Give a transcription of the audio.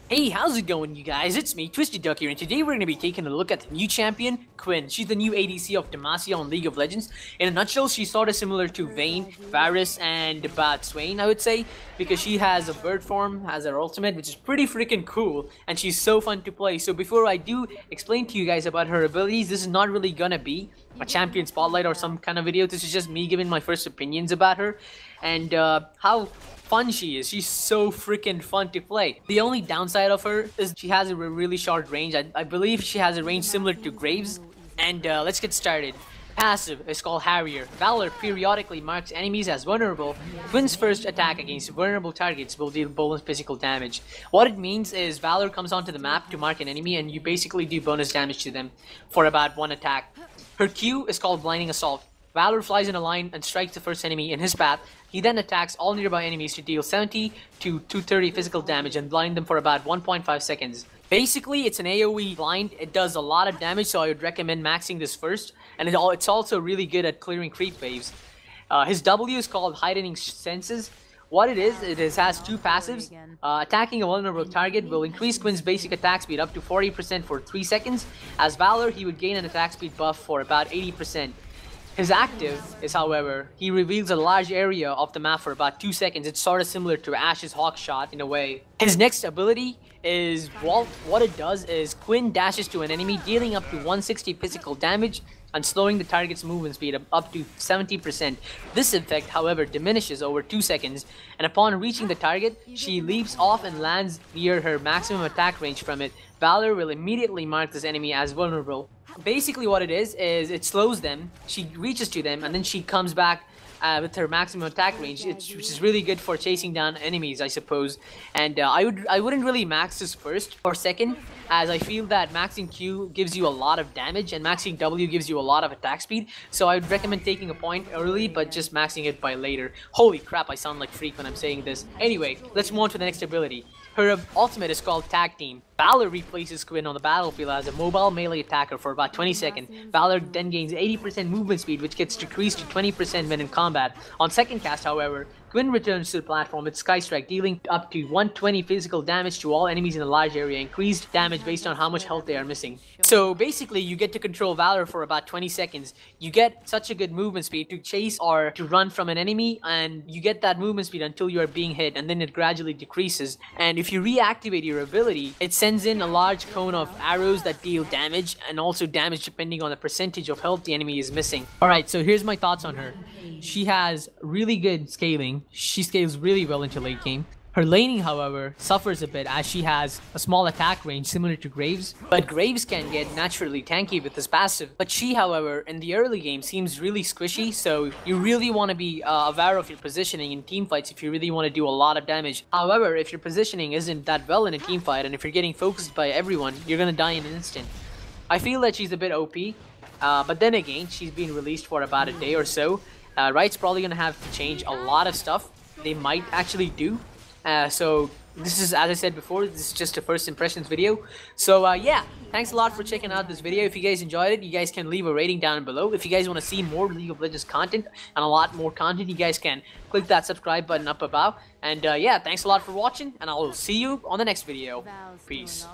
Hey, how's it going, you guys? It's me, Twisted Duck here, and today we're going to be taking a look at the new champion, Quinn. She's the new ADC of Demacia on League of Legends. In a nutshell, she's sort of similar to Vayne, Varus, and Swain, I would say, because she has a bird form, has her ultimate, which is pretty freaking cool, and she's so fun to play. So before I do explain to you guys about her abilities, this is not really going to be a champion spotlight or some kind of video. This is just me giving my first opinions about her, and how fun she is. She's so freaking fun to play. The only downside of her is she has a really short range. I believe she has a range similar to Graves. And let's get started. Passive is called Harrier. Valor periodically marks enemies as vulnerable. Quinn's first attack against vulnerable targets will deal bonus physical damage. What it means is Valor comes onto the map to mark an enemy and you basically do bonus damage to them for about one attack. Her Q is called Blinding Assault. Valor flies in a line and strikes the first enemy in his path. He then attacks all nearby enemies to deal 70 to 230 physical damage and blind them for about 1.5 seconds. Basically, it's an AoE blind. It does a lot of damage, so I would recommend maxing this first. And it's also really good at clearing creep waves. His W is called Heightening Senses. What it has two passives. Attacking a vulnerable target will increase Quinn's basic attack speed up to 40% for 3 seconds. As Valor, he would gain an attack speed buff for about 80%. His active is, however, he reveals a large area of the map for about 2 seconds. It's sort of similar to Ashe's Hawk Shot in a way. His next ability is Vault. What it does is Quinn dashes to an enemy, dealing up to 160 physical damage and slowing the target's movement speed up to 70%. This effect, however, diminishes over 2 seconds, and upon reaching the target, she leaps off and lands near her maximum attack range from it. Valor will immediately mark this enemy as vulnerable. Basically what it is it slows them, she reaches to them, and then she comes back with her maximum attack range, which is really good for chasing down enemies, I suppose. And I wouldn't really max this first or second, as I feel that maxing Q gives you a lot of damage and maxing W gives you a lot of attack speed. So I would recommend taking a point early, but just maxing it by later. Holy crap, I sound like freak when I'm saying this. Anyway, let's move on to the next ability. Her ultimate is called Tag Team. Valor replaces Quinn on the battlefield as a mobile melee attacker for about 20 seconds. Valor then gains 80% movement speed, which gets decreased to 20% when in combat. On second cast, however, Quinn returns to the platform with Sky Strike, dealing up to 120 physical damage to all enemies in a large area, increased damage based on how much health they are missing. So basically, you get to control Valor for about 20 seconds. You get such a good movement speed to chase or to run from an enemy, and you get that movement speed until you are being hit, and then it gradually decreases. And if you reactivate your ability, it sends in a large cone of arrows that deal damage, and also damage depending on the percentage of health the enemy is missing. Alright, so here's my thoughts on her. She has really good scaling. She scales really well into late game. Her laning, however, suffers a bit as she has a small attack range similar to Graves, but Graves can get naturally tanky with his passive. But she, however, in the early game seems really squishy, so you really want to be aware of your positioning in teamfights if you really want to do a lot of damage. However, if your positioning isn't that well in a teamfight and if you're getting focused by everyone, you're gonna die in an instant. I feel that she's a bit OP, but then again, she's been released for about a day or so. Riot's probably gonna have to change a lot of stuff. They might actually do. So this is, as I said before, this is just a first impressions video. So yeah, thanks a lot for checking out this video. If you guys enjoyed it, you guys can leave a rating down below. If you guys want to see more League of Legends content and a lot more content, you guys can click that subscribe button up above. And yeah, thanks a lot for watching, and I'll see you on the next video. Peace.